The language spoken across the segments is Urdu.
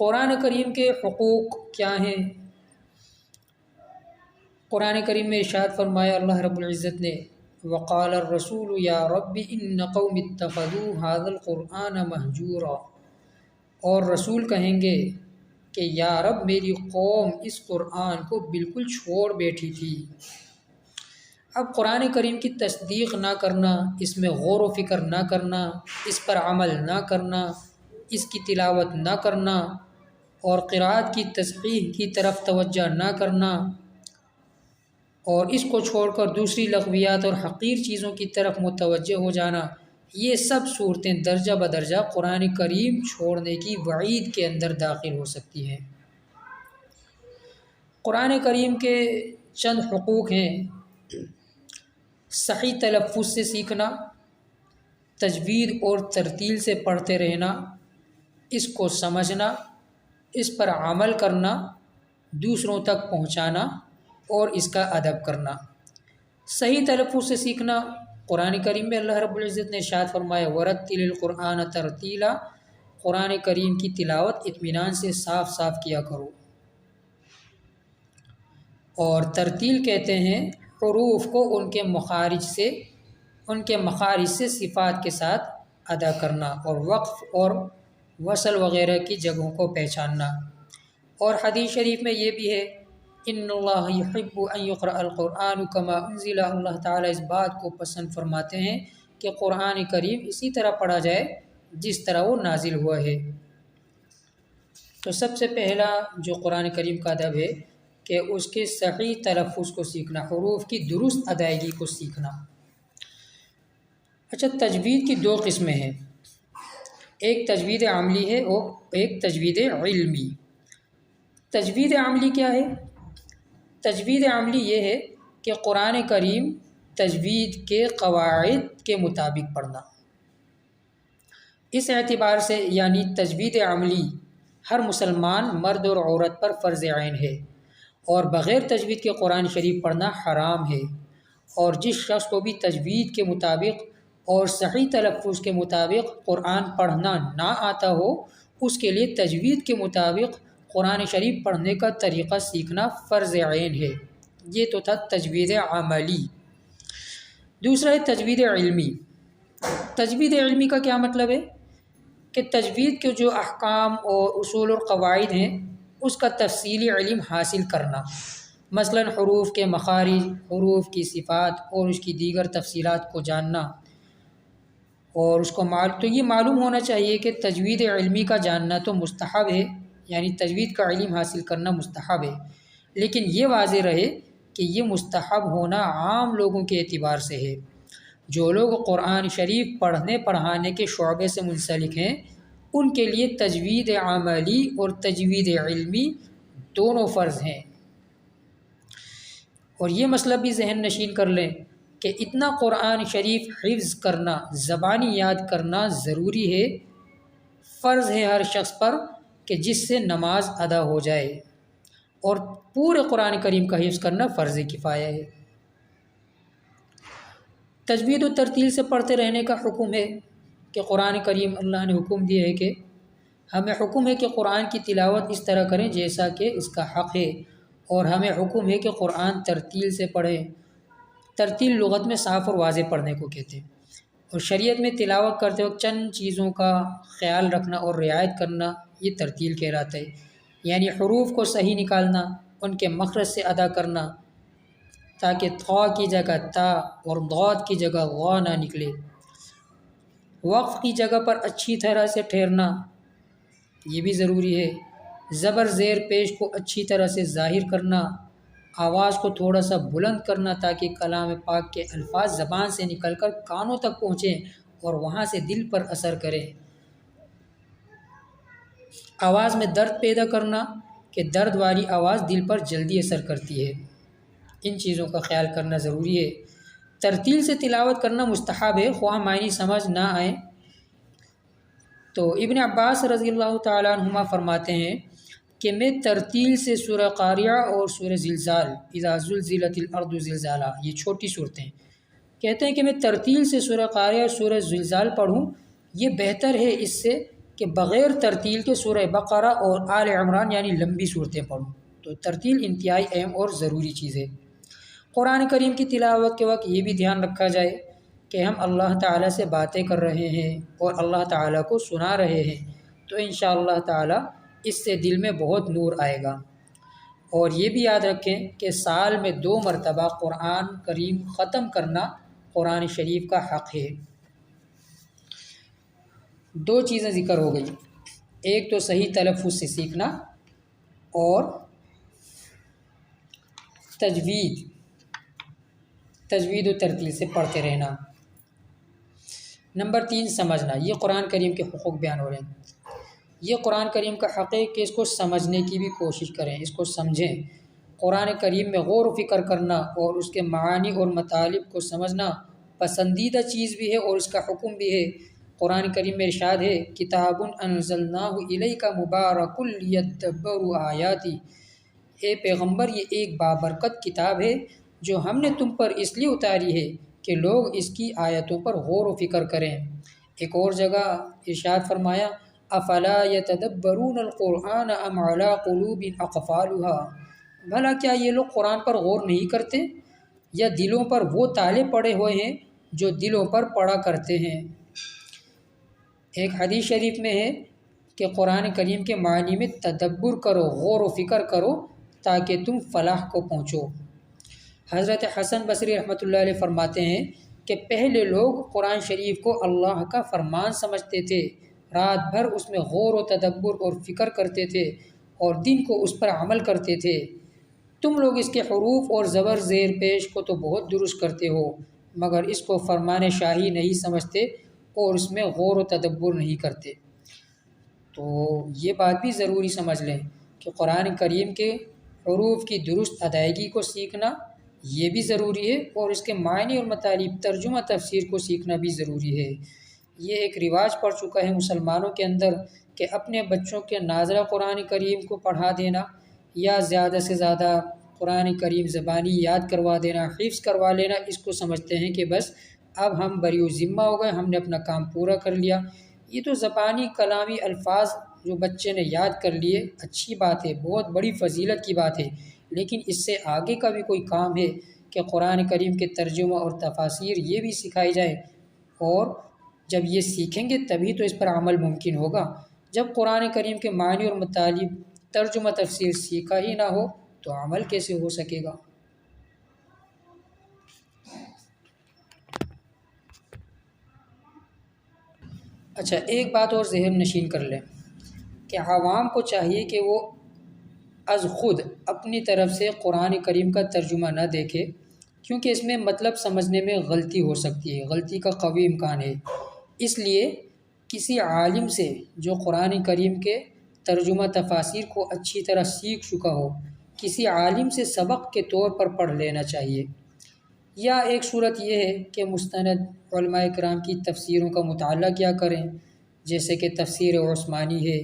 قرآن کریم کے حقوق کیا ہیں؟ قرآن کریم میں ارشاد فرمایا اللہ رب العزت نے، وقال الرسول یا رب ان قوم اتخذوا هذا القرآن مہجورا، اور رسول کہیں گے کہ یا رب میری قوم اس قرآن کو بالکل چھوڑ بیٹھی تھی۔ اب قرآن کریم کی تصدیق نہ کرنا، اس میں غور و فکر نہ کرنا، اس پر عمل نہ کرنا، اس کی تلاوت نہ کرنا اور قرأت کی تصحیح کی طرف توجہ نہ کرنا اور اس کو چھوڑ کر دوسری لغویات اور حقیر چیزوں کی طرف متوجہ ہو جانا، یہ سب صورتیں درجہ بدرجہ قرآن کریم چھوڑنے کی وعید کے اندر داخل ہو سکتی ہیں۔ قرآن کریم کے چند حقوق ہیں: صحیح تلفظ سے سیکھنا، تجوید اور ترتیل سے پڑھتے رہنا، اس کو سمجھنا، اس پر عمل کرنا، دوسروں تک پہنچانا اور اس کا ادب کرنا۔ صحیح تلفظ سے سیکھنا، قرآن کریم میں اللہ رب العزت نے ارشاد فرمایا وَرَتِّلِ الْقُرْآنَ تَرْتِیلًا، قرآن کریم کی تلاوت اطمینان سے صاف صاف کیا کرو۔ اور ترتیل کہتے ہیں حروف کو ان کے مخارج سے صفات کے ساتھ ادا کرنا اور وقف اور وصل وغیرہ کی جگہوں کو پہچاننا۔ اور حدیث شریف میں یہ بھی ہے ان اللہ یحب ان یقرأ القرآن کما انزل، اللہ تعالیٰ اس بات کو پسند فرماتے ہیں کہ قرآن کریم اسی طرح پڑھا جائے جس طرح وہ نازل ہوا ہے۔ تو سب سے پہلا جو قرآن کریم کا ادب ہے کہ اس کے صحیح تلفظ کو سیکھنا، حروف کی درست ادائیگی کو سیکھنا۔ اچھا، تجوید کی دو قسمیں ہیں، ایک تجوید عملی ہے اور ایک تجوید علمی۔ تجوید عملی کیا ہے؟ تجوید عملی یہ ہے کہ قرآن کریم تجوید کے قواعد کے مطابق پڑھنا۔ اس اعتبار سے یعنی تجوید عملی ہر مسلمان مرد اور عورت پر فرض عین ہے اور بغیر تجوید کے قرآن شریف پڑھنا حرام ہے، اور جس شخص کو بھی تجوید کے مطابق اور صحیح تلفظ کے مطابق قرآن پڑھنا نہ آتا ہو، اس کے لیے تجوید کے مطابق قرآن شریف پڑھنے کا طریقہ سیکھنا فرض عین ہے۔ یہ تو تھا تجوید عملی۔ دوسرا ہے تجوید علمی۔ تجوید علمی کا کیا مطلب ہے کہ تجوید کے جو احکام اور اصول اور قواعد ہیں اس کا تفصیلی علم حاصل کرنا، مثلا حروف کے مخارج، حروف کی صفات اور اس کی دیگر تفصیلات کو جاننا، اور اس کو تو یہ معلوم ہونا چاہیے کہ تجوید علمی کا جاننا تو مستحب ہے، یعنی تجوید کا علم حاصل کرنا مستحب ہے، لیکن یہ واضح رہے کہ یہ مستحب ہونا عام لوگوں کے اعتبار سے ہے۔ جو لوگ قرآن شریف پڑھنے پڑھانے کے شعبے سے منسلک ہیں ان کے لیے تجوید عملی اور تجوید علمی دونوں فرض ہیں۔ اور یہ مسئلہ بھی ذہن نشین کر لیں کہ اتنا قرآن شریف حفظ کرنا، زبانی یاد کرنا ضروری ہے، فرض ہے ہر شخص پر کہ جس سے نماز ادا ہو جائے، اور پورے قرآن کریم کا حفظ کرنا فرض کفایہ ہے۔ تجوید و ترتیل سے پڑھتے رہنے کا حکم ہے کہ قرآن کریم اللہ نے حکم دیا ہے کہ ہمیں حکم ہے کہ قرآن کی تلاوت اس طرح کریں جیسا کہ اس کا حق ہے، اور ہمیں حکم ہے کہ قرآن ترتیل سے پڑھیں۔ ترتیل لغت میں صاف اور واضح پڑھنے کو کہتے ہیں، اور شریعت میں تلاوت کرتے وقت چند چیزوں کا خیال رکھنا اور رعایت کرنا یہ ترتیل کہلاتا ہے، یعنی حروف کو صحیح نکالنا، ان کے مخرج سے ادا کرنا تاکہ طا کی جگہ تا اور ضاد کی جگہ غا نہ نکلے، وقف کی جگہ پر اچھی طرح سے ٹھہرنا یہ بھی ضروری ہے، زبر زیر پیش کو اچھی طرح سے ظاہر کرنا، آواز کو تھوڑا سا بلند کرنا تاکہ کلام پاک کے الفاظ زبان سے نکل کر کانوں تک پہنچیں اور وہاں سے دل پر اثر کریں، آواز میں درد پیدا کرنا کہ درد والی آواز دل پر جلدی اثر کرتی ہے، ان چیزوں کا خیال کرنا ضروری ہے۔ ترتیل سے تلاوت کرنا مستحب ہے، خواہ معنی سمجھ نہ آئے تو ابن عباس رضی اللہ تعالیٰ عنہما فرماتے ہیں کہ میں ترتیل سے سورہ قاریہ اور سورہ زلزال اذا زلزلت الارض زلزالہ، یہ چھوٹی صورتیں، کہتے ہیں کہ میں ترتیل سے سورہ قاریہ اور سورہ زلزال پڑھوں، یہ بہتر ہے اس سے کہ بغیر ترتیل کے سورہ بقرہ اور آل عمران یعنی لمبی صورتیں پڑھوں، تو ترتیل انتہائی اہم اور ضروری چیز ہے۔ قرآن کریم کی تلاوت کے وقت یہ بھی دھیان رکھا جائے کہ ہم اللہ تعالیٰ سے باتیں کر رہے ہیں اور اللہ تعالیٰ کو سنا رہے ہیں، تو انشاءاللہ تعالیٰ اس سے دل میں بہت نور آئے گا۔ اور یہ بھی یاد رکھیں کہ سال میں 2 مرتبہ قرآن کریم ختم کرنا قرآن شریف کا حق ہے۔ 2 چیزیں ذکر ہو گئی، ایک تو صحیح تلفظ سے سیکھنا اور تجوید و ترتیل سے پڑھتے رہنا۔ نمبر 3 سمجھنا، یہ قرآن کریم کے حقوق بیان ہو رہے ہیں۔ یہ قرآن کریم کا حق ہے کہ اس کو سمجھنے کی بھی کوشش کریں، اس کو سمجھیں۔ قرآن کریم میں غور و فکر کرنا اور اس کے معانی اور مطالب کو سمجھنا پسندیدہ چیز بھی ہے اور اس کا حکم بھی ہے۔ قرآن کریم میں ارشاد ہے کتاب انزلناہ الیک مبارک لیدبروا آیاتی، اے پیغمبر یہ ایک بابرکت کتاب ہے جو ہم نے تم پر اس لیے اتاری ہے کہ لوگ اس کی آیتوں پر غور و فکر کریں۔ ایک اور جگہ ارشاد فرمایا افلا یتدبرون القرآن ام علی قلوب اقفالها، بھلا کیا یہ لوگ قرآن پر غور نہیں کرتے یا دلوں پر وہ تالے پڑے ہوئے ہیں جو دلوں پر پڑا کرتے ہیں۔ ایک حدیث شریف میں ہے کہ قرآن کریم کے معنی میں تدبر کرو، غور و فکر کرو تاکہ تم فلاح کو پہنچو۔ حضرت حسن بصری رحمۃ اللہ علیہ فرماتے ہیں کہ پہلے لوگ قرآن شریف کو اللہ کا فرمان سمجھتے تھے، رات بھر اس میں غور و تدبر اور فکر کرتے تھے اور دن کو اس پر عمل کرتے تھے۔ تم لوگ اس کے حروف اور زبر زیر پیش کو تو بہت درست کرتے ہو، مگر اس کو فرمان شاہی نہیں سمجھتے اور اس میں غور و تدبر نہیں کرتے۔ تو یہ بات بھی ضروری سمجھ لیں کہ قرآن کریم کے حروف کی درست ادائیگی کو سیکھنا یہ بھی ضروری ہے اور اس کے معنی اور مطالب ترجمہ تفسیر کو سیکھنا بھی ضروری ہے۔ یہ ایک رواج پڑ چکا ہے مسلمانوں کے اندر کہ اپنے بچوں کے ناظرہ قرآن کریم کو پڑھا دینا یا زیادہ سے زیادہ قرآن کریم زبانی یاد کروا دینا، حفظ کروا لینا، اس کو سمجھتے ہیں کہ بس اب ہم بری و ذمہ ہو گئے، ہم نے اپنا کام پورا کر لیا۔ یہ تو زبانی کلامی الفاظ جو بچے نے یاد کر لیے اچھی بات ہے، بہت بڑی فضیلت کی بات ہے، لیکن اس سے آگے کا بھی کوئی کام ہے کہ قرآن کریم کے ترجمہ اور تفاسیر یہ بھی سکھائی جائے، اور جب یہ سیکھیں گے تبھی تو اس پر عمل ممکن ہوگا۔ جب قرآن کریم کے معنی اور مطالب ترجمہ تفسیر سیکھا ہی نہ ہو تو عمل کیسے ہو سکے گا؟ اچھا، ایک بات اور ذہن نشین کر لیں کہ عوام کو چاہیے کہ وہ از خود اپنی طرف سے قرآن کریم کا ترجمہ نہ دیکھے، کیونکہ اس میں مطلب سمجھنے میں غلطی ہو سکتی ہے، غلطی کا قوی امکان ہے۔ اس لیے کسی عالم سے جو قرآن کریم کے ترجمہ تفاسیر کو اچھی طرح سیکھ چکا ہو، کسی عالم سے سبق کے طور پر پڑھ لینا چاہیے۔ یا ایک صورت یہ ہے کہ مستند علماء کرام کی تفسیروں کا مطالعہ کیا کریں، جیسے کہ تفسیر عثمانی ہے،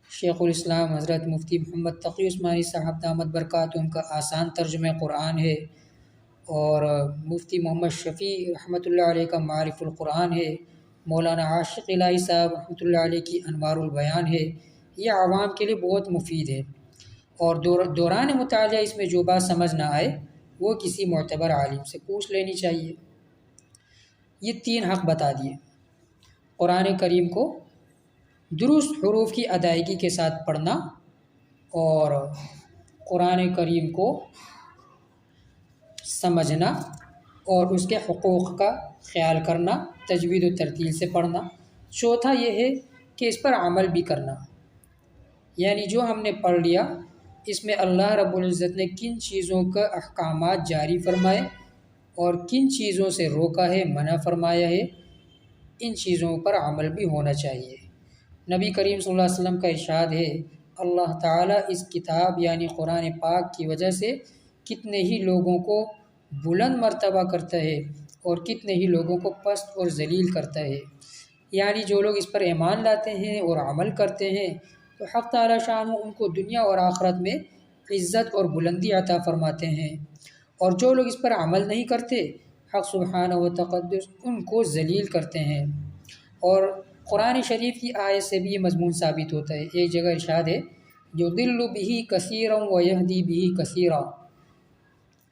شیخ الاسلام حضرت مفتی محمد تقی عثمانی صاحب دامت برکاتہم کا آسان ترجمہ قرآن ہے، اور مفتی محمد شفیع رحمۃ اللہ علیہ کا معارف القرآن ہے، مولانا عاشق الہی صاحب رحمۃ اللہ علیہ کی انوار البیان ہے۔ یہ عوام کے لیے بہت مفید ہے، اور دوران مطالعہ اس میں جو بات سمجھ نہ آئے وہ کسی معتبر عالم سے پوچھ لینی چاہیے۔ یہ 3 حق بتا دیے، قرآن کریم کو درست حروف کی ادائیگی کے ساتھ پڑھنا، اور قرآن کریم کو سمجھنا اور اس کے حقوق کا خیال کرنا، تجوید و ترتیل سے پڑھنا۔ چوتھا یہ ہے کہ اس پر عمل بھی کرنا، یعنی جو ہم نے پڑھ لیا اس میں اللہ رب العزت نے کن چیزوں کا احکامات جاری فرمائے اور کن چیزوں سے روکا ہے، منع فرمایا ہے، ان چیزوں پر عمل بھی ہونا چاہیے۔ نبی کریم صلی اللہ علیہ وسلم کا ارشاد ہے اللہ تعالیٰ اس کتاب یعنی قرآن پاک کی وجہ سے کتنے ہی لوگوں کو بلند مرتبہ کرتا ہے اور کتنے ہی لوگوں کو پست اور ذلیل کرتا ہے۔ یعنی جو لوگ اس پر ایمان لاتے ہیں اور عمل کرتے ہیں تو حق تعالیٰ شانہ ان کو دنیا اور آخرت میں عزت اور بلندی عطا فرماتے ہیں، اور جو لوگ اس پر عمل نہیں کرتے حق سبحانہ و تقدس ان کو ذلیل کرتے ہیں۔ اور قرآن شریف کی آیت سے بھی یہ مضمون ثابت ہوتا ہے۔ ایک جگہ ارشاد ہے یضل بہ کثیرا ویہدی بہ کثیرا،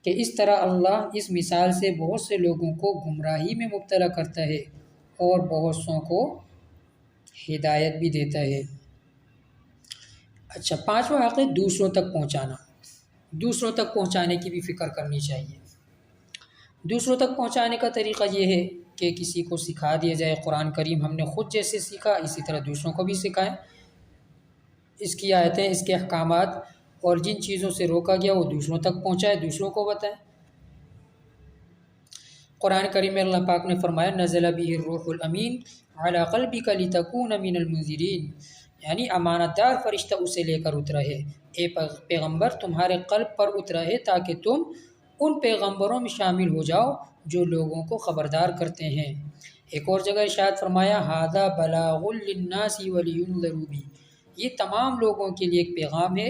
کہ اس طرح اللہ اس مثال سے بہت سے لوگوں کو گمراہی میں مبتلا کرتا ہے اور بہت سوں کو ہدایت بھی دیتا ہے۔ اچھا، پانچواں حق ہے دوسروں تک پہنچانا۔ دوسروں تک پہنچانے کی بھی فکر کرنی چاہیے۔ دوسروں تک پہنچانے کا طریقہ یہ ہے کہ کسی کو سکھا دیا جائے قرآن کریم ہم نے خود جیسے سیکھا اسی طرح دوسروں کو بھی سکھائیں، اس کی آیتیں، اس کے احکامات اور جن چیزوں سے روکا گیا وہ دوسروں تک پہنچائے، دوسروں کو بتائیں۔ قرآن کریم میں اللہ پاک نے فرمایا نزل بہ الروح الامین علی قلبک لتکون من المنذرین، یعنی امانت دار فرشتہ اسے لے کر اترا ہے، اے پیغمبر تمہارے قلب پر اترا ہے تاکہ تم ان پیغمبروں میں شامل ہو جاؤ جو لوگوں کو خبردار کرتے ہیں۔ ایک اور جگہ ارشاد فرمایا ھذا بلاغ للناس ولینذروا بہ، یہ تمام لوگوں کے لیے ایک پیغام ہے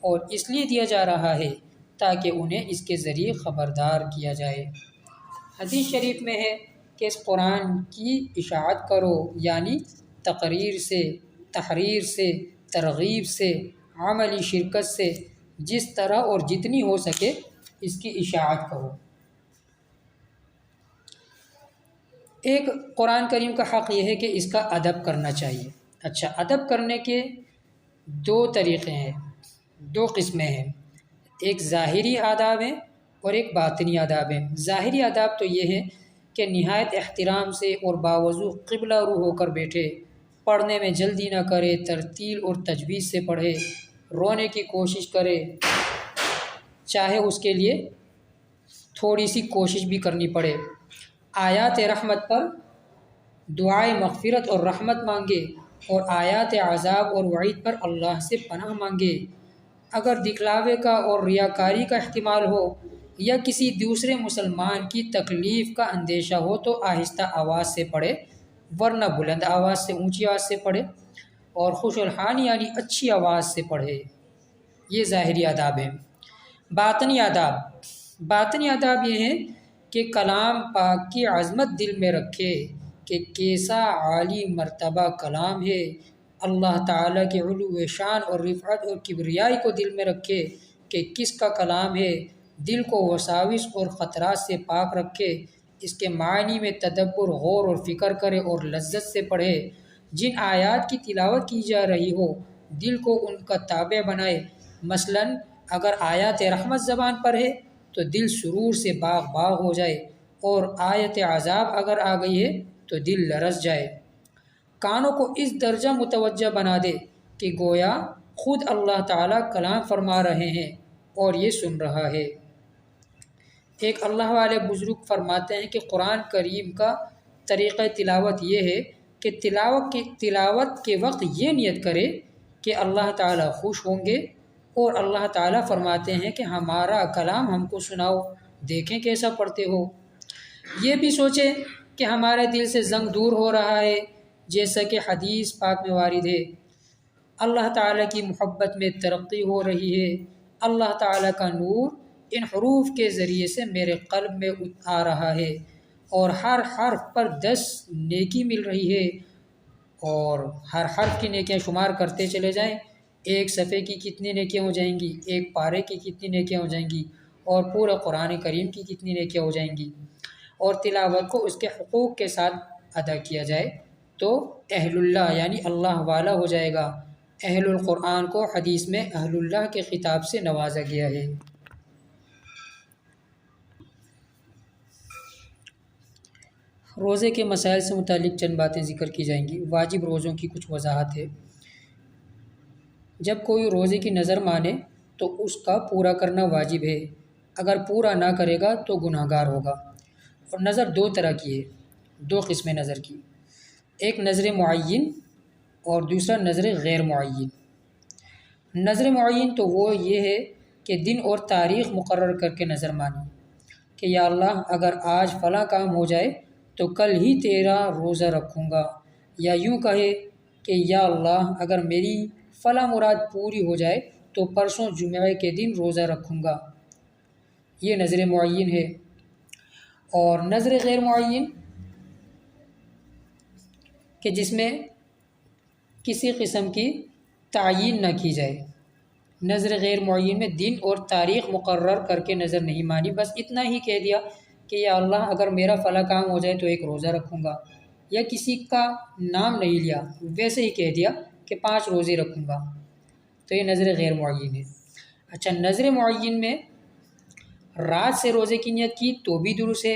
اور اس لیے دیا جا رہا ہے تاکہ انہیں اس کے ذریعے خبردار کیا جائے۔ حدیث شریف میں ہے کہ اس قرآن کی اشاعت کرو، یعنی تقریر سے، تحریر سے، ترغیب سے، عملی شرکت سے، جس طرح اور جتنی ہو سکے اس کی اشاعت کرو۔ ایک قرآن کریم کا حق یہ ہے کہ اس کا ادب کرنا چاہیے۔ اچھا، ادب کرنے کے دو طریقے ہیں، دو قسمیں ہیں، ایک ظاہری آداب ہیں اور ایک باطنی آداب ہیں۔ ظاہری آداب تو یہ ہے کہ نہایت احترام سے اور باوضو قبلہ رو ہو کر بیٹھے، پڑھنے میں جلدی نہ کرے، ترتیل اور تجویز سے پڑھے، رونے کی کوشش کرے، چاہے اس کے لیے تھوڑی سی کوشش بھی کرنی پڑے، آیات رحمت پر دعائے مغفرت اور رحمت مانگے اور آیات عذاب اور وعید پر اللہ سے پناہ مانگے۔ اگر دکھلاوے کا اور ریاکاری کا احتمال ہو یا کسی دوسرے مسلمان کی تکلیف کا اندیشہ ہو تو آہستہ آواز سے پڑھے، ورنہ بلند آواز سے، اونچی آواز سے پڑھے، اور خوش الحال یعنی اچھی آواز سے پڑھے۔ یہ ظاہری آداب ہیں۔ باطنی آداب یہ ہیں کہ کلام پاک کی عظمت دل میں رکھے کہ کیسا عالی مرتبہ کلام ہے، اللہ تعالیٰ کے علو شان اور رفعت اور کبریائی کو دل میں رکھے کہ کس کا کلام ہے، دل کو وساوس اور خطرات سے پاک رکھے، اس کے معنی میں تدبر، غور اور فکر کرے اور لذت سے پڑھے، جن آیات کی تلاوت کی جا رہی ہو دل کو ان کا تابع بنائے۔ مثلا اگر آیات رحمت زبان پر ہے تو دل سرور سے باغ باغ ہو جائے، اور آیت عذاب اگر آ گئی ہے تو دل لرز جائے۔ کانوں کو اس درجہ متوجہ بنا دے کہ گویا خود اللہ تعالیٰ کلام فرما رہے ہیں اور یہ سن رہا ہے۔ ایک اللہ والے بزرگ فرماتے ہیں کہ قرآن کریم کا طریقہ تلاوت یہ ہے کہ تلاوت کے وقت یہ نیت کرے کہ اللہ تعالیٰ خوش ہوں گے، اور اللہ تعالیٰ فرماتے ہیں کہ ہمارا کلام ہم کو سناؤ، دیکھیں کیسا پڑھتے ہو۔ یہ بھی سوچیں کہ ہمارے دل سے زنگ دور ہو رہا ہے، جیسا کہ حدیث پاک میں وارد ہے، اللہ تعالیٰ کی محبت میں ترقی ہو رہی ہے، اللہ تعالیٰ کا نور ان حروف کے ذریعے سے میرے قلب میں آ رہا ہے، اور ہر حرف پر 10 نیکی مل رہی ہے، اور ہر حرف کی نیکیاں شمار کرتے چلے جائیں، ایک صفحے کی کتنی نیکیاں ہو جائیں گی، ایک پارے کی کتنی نیکیاں ہو جائیں گی، اور پورے قرآن کریم کی کتنی نیکیاں ہو جائیں گی، اور تلاوت کو اس کے حقوق کے ساتھ ادا کیا جائے تو اہل اللہ یعنی اللہ والا ہو جائے گا۔ اہل القرآن کو حدیث میں اہل اللہ کے خطاب سے نوازا گیا ہے۔ روزے کے مسائل سے متعلق چند باتیں ذکر کی جائیں گی۔ واجب روزوں کی کچھ وضاحت ہے۔ جب کوئی روزے کی نظر مانے تو اس کا پورا کرنا واجب ہے، اگر پورا نہ کرے گا تو گناہ گار ہوگا۔ اور نظر دو طرح کی ہے، دو قسمیں نظر کی، ایک نظر معین اور دوسرا نظر غیر معین۔ نظر معین تو وہ یہ ہے کہ دن اور تاریخ مقرر کر کے نظر مانی کہ یا اللہ اگر آج فلاں کام ہو جائے تو کل ہی تیرا روزہ رکھوں گا، یا یوں کہے کہ یا اللہ اگر میری فلاں مراد پوری ہو جائے تو پرسوں جمعہ کے دن روزہ رکھوں گا، یہ نظر معین ہے۔ اور نظر غیر معین کہ جس میں کسی قسم کی تعیین نہ کی جائے۔ نظر غیر معین میں دن اور تاریخ مقرر کر کے نظر نہیں مانی، بس اتنا ہی کہہ دیا کہ یا اللہ اگر میرا فلاں کام ہو جائے تو ایک روزہ رکھوں گا، یا کسی کا نام نہیں لیا، ویسے ہی کہہ دیا کہ 5 روزے رکھوں گا، تو یہ نظر غیر معین ہے۔ اچھا، نظر معین میں رات سے روزے کی نیت کی تو بھی درست ہے،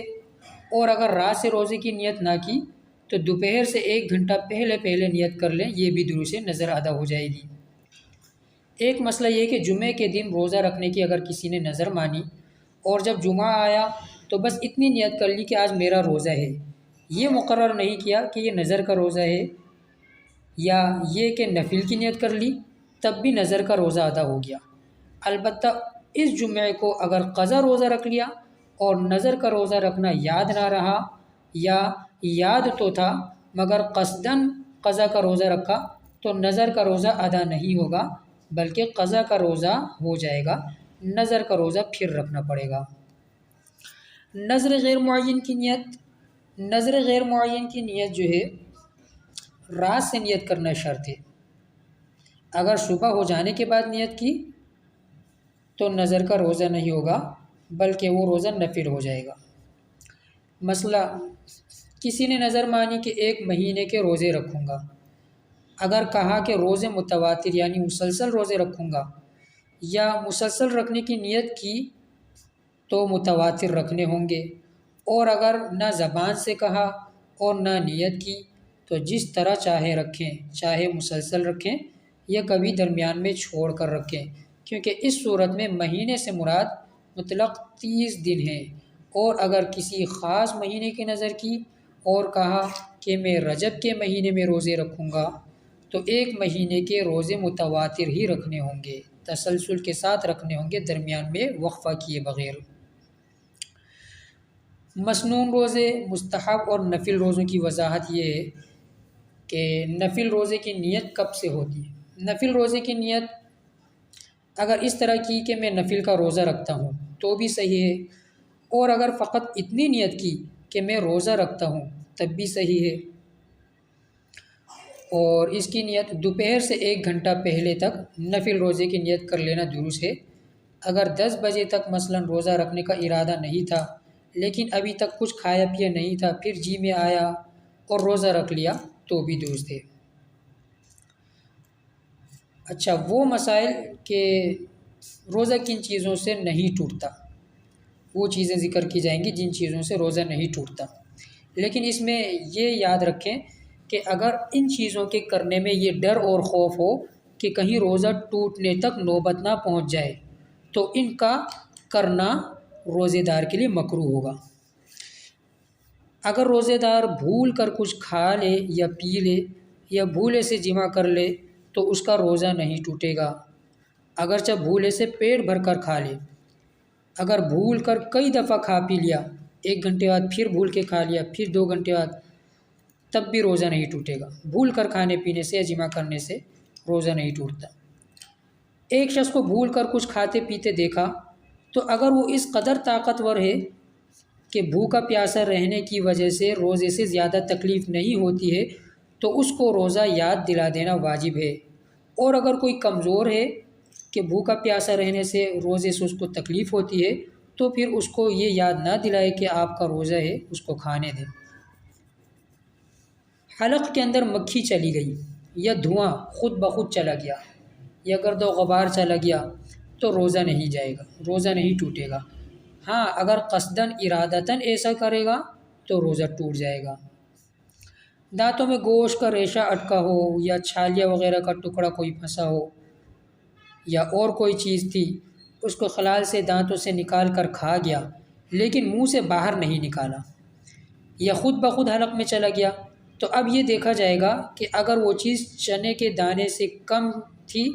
اور اگر رات سے روزے کی نیت نہ کی تو دوپہر سے 1 گھنٹہ پہلے نیت کر لیں، یہ بھی درست ہے، نظر ادا ہو جائے گی۔ ایک مسئلہ یہ کہ جمعے کے دن روزہ رکھنے کی اگر کسی نے نظر مانی اور جب جمعہ آیا تو بس اتنی نیت کر لی کہ آج میرا روزہ ہے، یہ مقرر نہیں کیا کہ یہ نظر کا روزہ ہے، یا یہ کہ نفل کی نیت کر لی، تب بھی نظر کا روزہ ادا ہو گیا۔ البتہ اس جمعے کو اگر قضا روزہ رکھ لیا اور نظر کا روزہ رکھنا یاد نہ رہا، یا یاد تو تھا مگر قصداً قضا کا روزہ رکھا، تو نظر کا روزہ ادا نہیں ہوگا بلکہ قضا کا روزہ ہو جائے گا، نظر کا روزہ پھر رکھنا پڑے گا۔ نظر غیر معین کی نیت جو ہے رات سے نیت کرنا شرط ہے۔ اگر صبح ہو جانے کے بعد نیت کی تو نظر کا روزہ نہیں ہوگا بلکہ وہ روزہ نفل ہو جائے گا۔ مسئلہ، کسی نے نظر مانی کہ 1 مہینے کے روزے رکھوں گا، اگر کہا کہ روزے متواتر یعنی مسلسل روزے رکھوں گا، یا مسلسل رکھنے کی نیت کی تو متواتر رکھنے ہوں گے، اور اگر نہ زبان سے کہا اور نہ نیت کی تو جس طرح چاہے رکھیں، چاہے مسلسل رکھیں یا کبھی درمیان میں چھوڑ کر رکھیں، کیونکہ اس صورت میں مہینے سے مراد مطلق 30 دن ہیں۔ اور اگر کسی خاص مہینے کی نظر کی اور کہا کہ میں رجب کے مہینے میں روزے رکھوں گا تو 1 مہینے کے روزے متواتر ہی رکھنے ہوں گے، تسلسل کے ساتھ رکھنے ہوں گے، درمیان میں وقفہ کیے بغیر۔ مسنون روزے، مستحب اور نفل روزوں کی وضاحت یہ ہے کہ نفل روزے کی نیت کب سے ہوتی ہے۔ نفل روزے کی نیت اگر اس طرح کی کہ میں نفل کا روزہ رکھتا ہوں تو بھی صحیح ہے، اور اگر فقط اتنی نیت کی کہ میں روزہ رکھتا ہوں تب بھی صحیح ہے، اور اس کی نیت دوپہر سے 1 گھنٹہ پہلے تک نفل روزے کی نیت کر لینا درست ہے۔ اگر 10 بجے تک مثلا روزہ رکھنے کا ارادہ نہیں تھا لیکن ابھی تک کچھ کھایا پیا نہیں تھا، پھر جی میں آیا اور روزہ رکھ لیا تو بھی درست ہے۔ اچھا، وہ مسائل کہ روزہ کن چیزوں سے نہیں ٹوٹتا، وہ چیزیں ذکر کی جائیں گی جن چیزوں سے روزہ نہیں ٹوٹتا، لیکن اس میں یہ یاد رکھیں کہ اگر ان چیزوں کے کرنے میں یہ ڈر اور خوف ہو کہ کہیں روزہ ٹوٹنے تک نوبت نہ پہنچ جائے تو ان کا کرنا روزے دار کے لیے مکروہ ہوگا۔ اگر روزے دار بھول کر کچھ کھا لے یا پی لے یا بھولے سے جمع کر لے تو اس کا روزہ نہیں ٹوٹے گا، اگرچہ بھولے سے پیٹ بھر کر کھا لے۔ اگر بھول کر کئی دفعہ کھا پی لیا، 1 گھنٹے بعد پھر بھول کے کھا لیا، پھر 2 گھنٹے بعد، تب بھی روزہ نہیں ٹوٹے گا۔ بھول کر کھانے پینے سے یا جمع کرنے سے روزہ نہیں ٹوٹتا۔ ایک شخص کو بھول کر کچھ کھاتے پیتے دیکھا تو اگر وہ اس قدر طاقتور ہے کہ بھوکا پیاسا رہنے کی وجہ سے روزے سے زیادہ تکلیف نہیں ہوتی ہے تو اس کو روزہ یاد دلا دینا واجب ہے، اور اگر کوئی کمزور ہے کہ بھوکا پیاسا رہنے سے روزے سے اس کو تکلیف ہوتی ہے تو پھر اس کو یہ یاد نہ دلائے کہ آپ کا روزہ ہے، اس کو کھانے دیں۔ حلق کے اندر مکھی چلی گئی یا دھواں خود بخود چلا گیا یا گرد و غبار چلا گیا تو روزہ نہیں جائے گا، روزہ نہیں ٹوٹے گا۔ ہاں، اگر قصداً ارادتاً ایسا کرے گا تو روزہ ٹوٹ جائے گا۔ دانتوں میں گوشت کا ریشہ اٹکا ہو یا چھالیہ وغیرہ کا ٹکڑا کوئی پھنسا ہو یا اور کوئی چیز تھی، اس کو خلال سے دانتوں سے نکال کر کھا گیا لیکن منہ سے باہر نہیں نکالا، یا خود بخود حلق میں چلا گیا، تو اب یہ دیکھا جائے گا کہ اگر وہ چیز چنے کے دانے سے کم تھی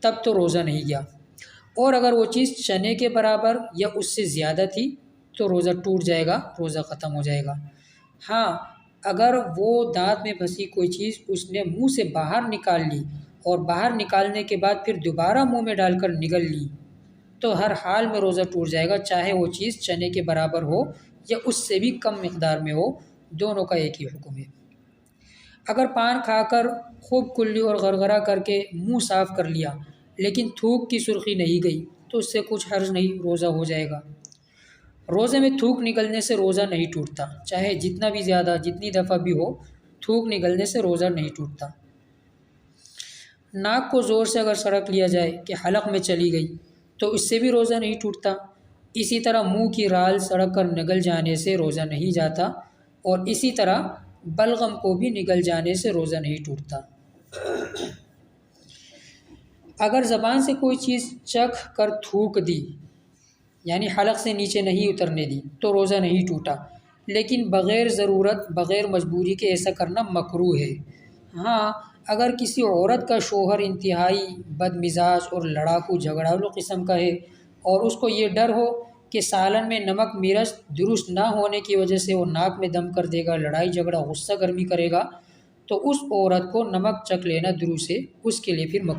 تب تو روزہ نہیں گیا، اور اگر وہ چیز چنے کے برابر یا اس سے زیادہ تھی تو روزہ ٹوٹ جائے گا، روزہ ختم ہو جائے گا۔ ہاں، اگر وہ دانت میں پھنسی کوئی چیز اس نے منہ سے باہر نکال لی اور باہر نکالنے کے بعد پھر دوبارہ منہ میں ڈال کر نگل لی تو ہر حال میں روزہ ٹوٹ جائے گا، چاہے وہ چیز چنے کے برابر ہو یا اس سے بھی کم مقدار میں ہو، دونوں کا ایک ہی حکم ہے۔ اگر پان کھا کر خوب کلی اور غرغرہ کر کے منہ صاف کر لیا لیکن تھوک کی سرخی نہیں گئی تو اس سے کچھ حرج نہیں، روزہ ہو جائے گا۔ روزے میں تھوک نکلنے سے روزہ نہیں ٹوٹتا، چاہے جتنا بھی زیادہ جتنی دفعہ بھی ہو، تھوک نکلنے سے روزہ نہیں ٹوٹتا۔ ناک کو زور سے اگر سڑک لیا جائے کہ حلق میں چلی گئی تو اس سے بھی روزہ نہیں ٹوٹتا۔ اسی طرح منہ کی رال سڑک کر نگل جانے سے روزہ نہیں جاتا، اور اسی طرح بلغم کو بھی نگل جانے سے روزہ نہیں ٹوٹتا۔ اگر زبان سے کوئی چیز چکھ کر تھوک دی، یعنی حلق سے نیچے نہیں اترنے دی، تو روزہ نہیں ٹوٹا، لیکن بغیر ضرورت بغیر مجبوری کے ایسا کرنا مکروہ ہے۔ ہاں، اگر کسی عورت کا شوہر انتہائی بد مزاج اور لڑاکو جھگڑالو قسم کا ہے اور اس کو یہ ڈر ہو کہ سالن میں نمک مرچ درست نہ ہونے کی وجہ سے وہ ناک میں دم کر دے گا، لڑائی جھگڑا غصہ گرمی کرے گا، تو اس عورت کو نمک چکھ لینا درست ہے، اس کے لیے پھر